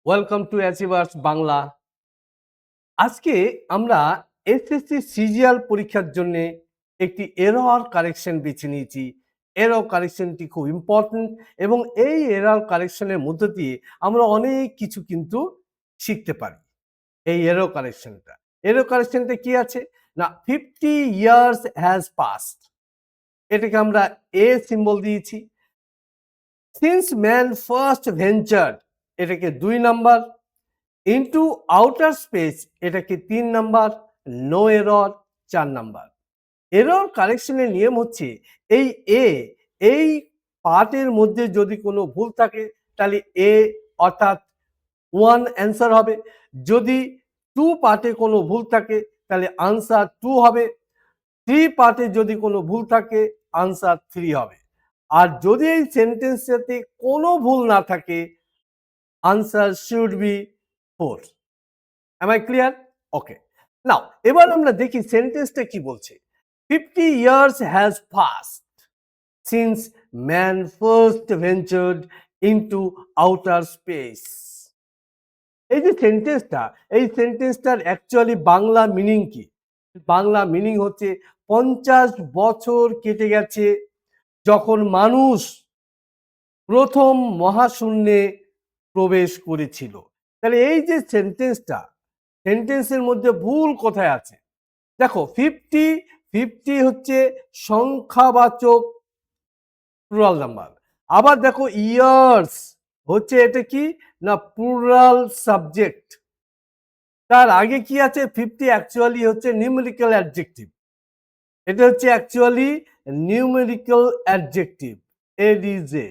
Welcome to achievers Bangla. আজকে আমরা SSC CGL পরীক্ষার জন্য একটি এরর কারেকশন বেছে নিয়েছি। এরর কারেকশনটি খুব ইম্পর্টেন্ট এবং এই এরর কারেকশনের মধ্য দিয়ে আমরা অনেক কিছু কিন্তু শিখতে পারি। এই এরর কারেকশনটা কি আছে না, 50 ইয়ার্স হ্যাজ পাস্ট, এটাকে আমরা এ সিম্বল দিয়েছি। সিন্স ম্যান ফার্স্ট ভেঞ্চার্ড, এটাকে 2 নাম্বার। ইনটু আউটার স্পেস, এটাকে 3 number. No error 4 number. Error কারেকশনের নিয়ম হচ্ছে এই এই পার্টের মধ্যে যদি কোনো ভুল থাকে তাহলে এ অর্থাৎ 1 অ্যান্সার হবে। যদি 2 পার্টে কোনো ভুল থাকে তাহলে আনসার 2 হবে। 3 পার্টে যদি কোনো ভুল থাকে আনসার 3 হবে। আর যদি এই সেন্টেন্সটাতে কোনো ভুল না থাকে answer should be 4। Am I clear? Okay. Now, এবার আমরা দেখি সেন্টেন্সটা কি বলছে। 50 years has passed since man first ventured into outer space. এই যে এই সেন্টেন্সটার অ্যাকচুয়ালি বাংলা মিনিং কি? বাংলা মিনিং হচ্ছে 50 বছর কেটে গেছে যখন মানুষ প্রথম মহাশূন্যে প্রবেশ করেছিল। তাহলে এই যে সেন্টেন্সের মধ্যে ভুল কোথায় আছে? দেখো 50 হচ্ছে সংখ্যাবাচক প্লুরাল নাম্বার। আবার দেখো ইয়ার্স হচ্ছে এটা কি না প্লুরাল সাবজেক্ট। তার আগে কি আছে? 50 অ্যাকচুয়ালি হচ্ছে নিউমেরিক্যাল অ্যাডজেক্টিভ। এটা হচ্ছে অ্যাকচুয়ালি নিউমেরিক্যাল অ্যাডজেক্টিভ, এডিজে।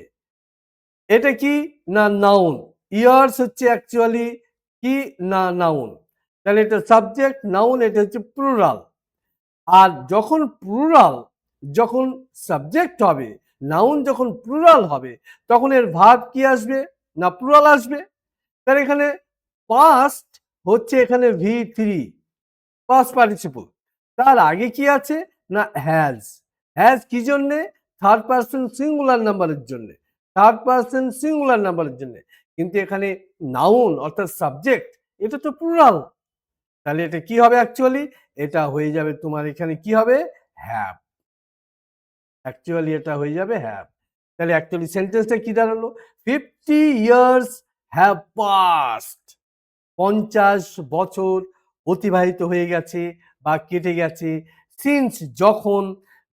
এটা কি না নাউন। ইয়ার্স হচ্ছে অ্যাকচুয়ালি কি না নাউন। তাহলে এটা সাবজেক্ট, নাউন, এটা হচ্ছে প্লুরাল। আর যখন সাবজেক্ট হবে, নাউন যখন প্লুরাল হবে তখন এর ভার্ব কি আসবে না প্লুরাল আসবে। তাহলে এখানে পাস্ট হচ্ছে এখানে V3, পাস্ট পার্টিসিপল। তার আগে কি আছে না হ্যাজ কি জন্যে? থার্ড পার্সন সিঙ্গুলার নাম্বারের জন্য। কিন্তু এখানে নাউন অর্থাৎ সাবজেক্ট, এটা তো প্লুরাল। তাহলে এটা কি হবে? অ্যাকচুয়ালি এটা হয়ে যাবে তোমার এখানে কি হবে? হ্যাভ। অ্যাকচুয়ালি এটা হয়ে যাবে হ্যাভ। তাহলে অ্যাকচুয়ালি সেন্টেন্সটা কি দাঁড়ালো? 50 ইয়ার্স হ্যাভ পাস্ট, 50 বছর অতিবাহিত হয়ে গেছে বা কেটে গেছে। সিন্স যখন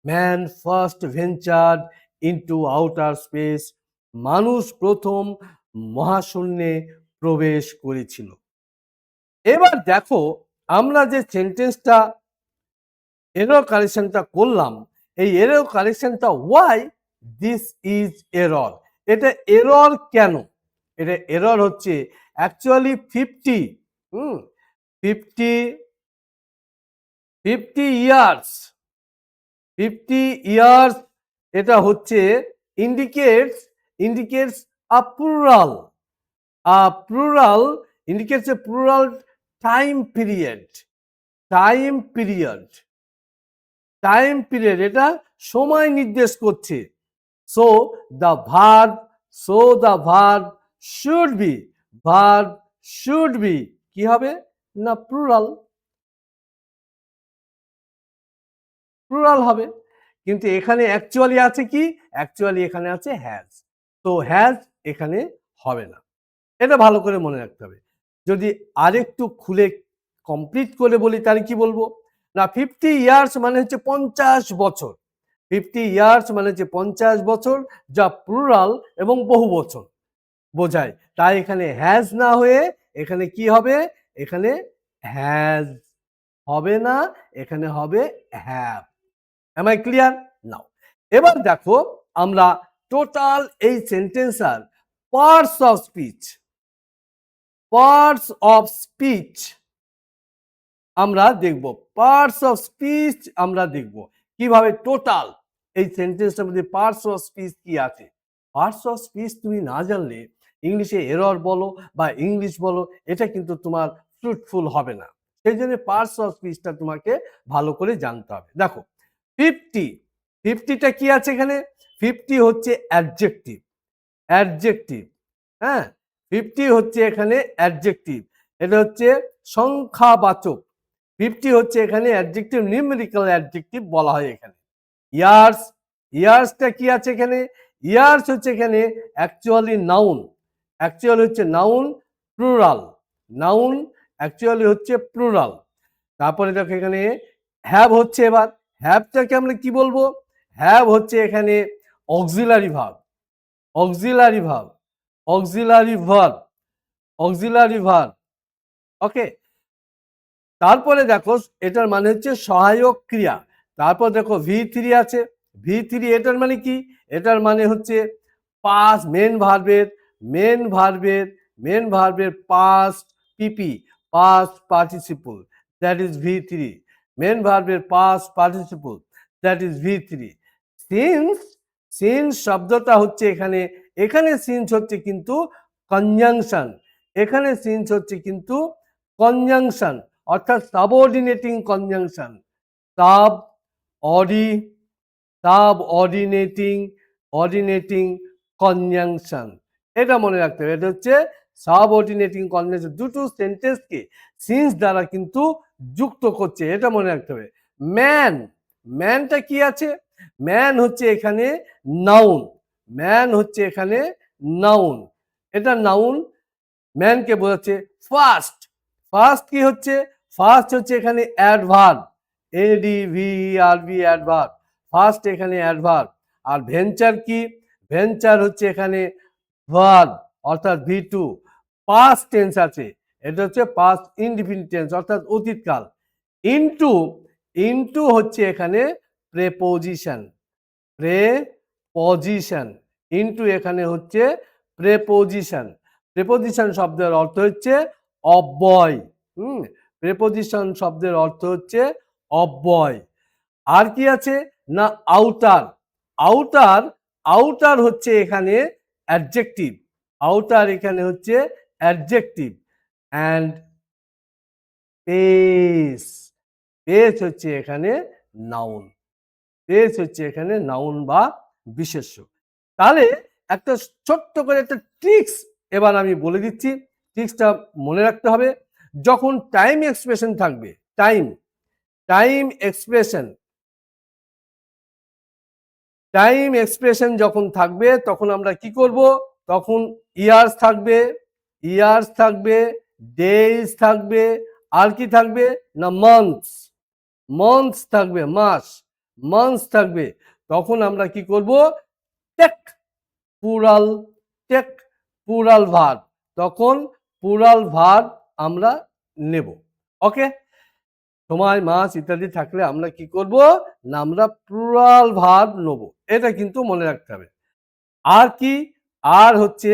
man first ভেঞ্চার্ড into outer space, মানুষ প্রথম মহাশূন্যে প্রবেশ করেছিল। এবার দেখো আমরা যে সেন্টেন্সটা এরর কারেকশনটা করলাম, এই এরর কারেকশনটা ওয়াই দিস ইজ এরর। এটা এরর কেন? এটা এরর হচ্ছে অ্যাকচুয়ালি 50 50 ইয়ার্স 50 ইয়ার্স এটা হচ্ছে indicates a plural. Plural indicates a plural time period. এটা সময় নির্দেশ করছে। So the verb should be কি হবে না প্লুরাল হবে। কিন্তু এখানে অ্যাকচুয়ালি আছে কি? অ্যাকচুয়ালি এখানে আছে হ্যাজ। তো হ্যাজ এখানে হবে না। এটা ভালো করে মনে রাখতে হবে। যদি আরেকটু খুলে কমপ্লিট করে বলি তাহলে কি বলবো না, 50 ইয়ার্স মানে হচ্ছে 50 বছর। 50 ইয়ার্স মানে হচ্ছে 50 বছর, যা প্লুরাল এবং বহু বচন বোঝায়। তাই এখানে হ্যাজ না হয়ে এখানে কি হবে? এখানে হ্যাজ হবে না, এখানে হবে হ্যাভ। Am I clear? নাও এবার দেখো আমরা টোটাল এই সেন্টেন্সার পার্টস অফ স্পিচ আমরা দেখব। কিভাবে টোটাল এই সেন্টেন্সটার মধ্যে পার্টস অফ স্পিচ কি আছে। পার্টস অফ স্পিচ তুমি না জানলে ইংলিশে এরর বলো বা ইংলিশ বলো, এটা কিন্তু তোমার ফ্রুটফুল হবে না। সেই জন্য পার্টস অফ স্পিচটা তোমাকে ভালো করে জানতে হবে। দেখো 50টা কি আছে এখানে? 50 হচ্ছে অ্যাডজেক্টিভ। হ্যাঁ, 50 হচ্ছে এখানে অ্যাডজেক্টিভ, এটা হচ্ছে সংখ্যাবাচক। 50 হচ্ছে এখানে অ্যাডজেক্টিভ, নিউমেরিক্যাল অ্যাডজেক্টিভ বলা হয় এখানে। ইয়ার্স, ইয়ার্সটা কি আছে এখানে? ইয়ার্স হচ্ছে এখানে অ্যাকচুয়ালি নাউন, অ্যাকচুয়ালি হচ্ছে নাউন প্লুরাল, নাউন অ্যাকচুয়ালি হচ্ছে প্লুরাল। তারপরে দেখো এখানে হ্যাভ হচ্ছে, এবার হ্যাভটাকে আমরা কি বলবো? হ্যাভ হচ্ছে এখানে auxiliary verb, auxiliary verb, auxiliary verb, auxiliary verb. Okay, তারপরে দেখো এটার মানে হচ্ছে সহায়ক ক্রিয়া। তারপর দেখো V3 আছে, V3 এটার মানে কি? এটার মানে হচ্ছে পাস্ট মেন ভার্বের, মেন ভার্বের, মেন ভার্বের past PP, past participle, that is V3। Main ভার্বের past participle, that is V3। Since, since শব্দটা হচ্ছে এখানে, এখানে সিন্স হচ্ছে কিন্তু কনজাংশন, এখানে সিন্স হচ্ছে কিন্তু কনজাংশন, অর্থাৎ subordinating conjunction, sub Audi, subordinating, ordinating conjunction, এটা মনে রাখতে হবে। এটা হচ্ছে সাবঅর্ডিনেটিং কনজাংশন, দুটো সেন্টেন্সকে সিন্স দ্বারা কিন্তু যুক্ত করছে, এটা মনে রাখতে হবে। ম্যান, ম্যানটা কি আছে? ম্যান হচ্ছে এখানে নাউন, ম্যান হচ্ছে এখানে নাউন, এটা নাউন, ম্যানকে বোঝাচ্ছে। ফার্স্ট, ফার্স্ট কি হচ্ছে? ফার্স্ট হচ্ছে এখানে অ্যাডভার্ব, ADVERB অ্যাডভার্ব, ফার্স্ট এখানে অ্যাডভার্ব। আর ভেঞ্চার কি? ভেঞ্চার হচ্ছে এখানে ভার্ব, অর্থাৎ V2। পাস্ট টেন্স আছে, এটা হচ্ছে পাস্ট ইনডিফিনিট টেন্স, অর্থাৎ অতীতকাল। ইনটু, ইনটু হচ্ছে এখানে প্রেপোজিশন, প্রেপোজিশন, ইনটু এখানে হচ্ছে প্রেপোজিশন। প্রেপোজিশন শব্দের অর্থ হচ্ছে অব্যয়। প্রেপোজিশন শব্দের অর্থ হচ্ছে অব্যয়। আর কি আছে না আউটার, আউটার, আউটার হচ্ছে এখানে অ্যাডজেক্টিভ, আউটার এখানে হচ্ছে অ্যাডজেক্টিভ। অ্যান্ড পেস, পেস হচ্ছে এখানে নাউন, পেস হচ্ছে এখানে নাউন বা বিশেষ্য। তাহলে একটা ছোট্ট করে একটা ট্রিক্স এবার আমি বলে দিচ্ছি, ট্রিক্সটা মনে রাখতে হবে। যখন টাইম এক্সপ্রেশন থাকবে, time, time expression, time expression যখন থাকবে তখন আমরা কি করব? তখন ইয়ার্স থাকবে, ইয়ার্স থাকবে, ডেজ থাকবে, আর কি থাকবে না মান্থস, মান্থস থাকবে, মাস, মান্থস থাকবে। তখন আমরা কি করব? Take plural, take plural verb, তখন প্লুরাল ভার্ব আমরা নেব। ওকে, সময়, মাস ইত্যাদি থাকলে আমরা কি করব না আমরা প্লুরাল ভার্ব নেব, এটা কিন্তু মনে রাখতে হবে। আর কি? আর হচ্ছে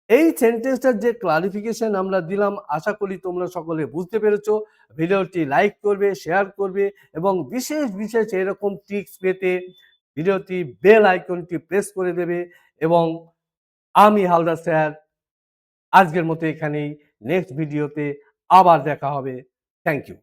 এই সেন্টেন্সটার যে ক্লারিফিকেশন আমরা দিলাম, আশা করি তোমরা সকলে বুঝতে পেরেছো। ভিডিওটি লাইক করবে, শেয়ার করবে এবং বিশেষ বিশেষ এরকম ট্রিক্স পেতে ভিডিওটি বেল আইকনটি প্রেস করে দেবে। এবং আমি হালদার স্যার আজকের মতো এখানেই, নেক্সট ভিডিওতে আবার দেখা হবে। Thank you.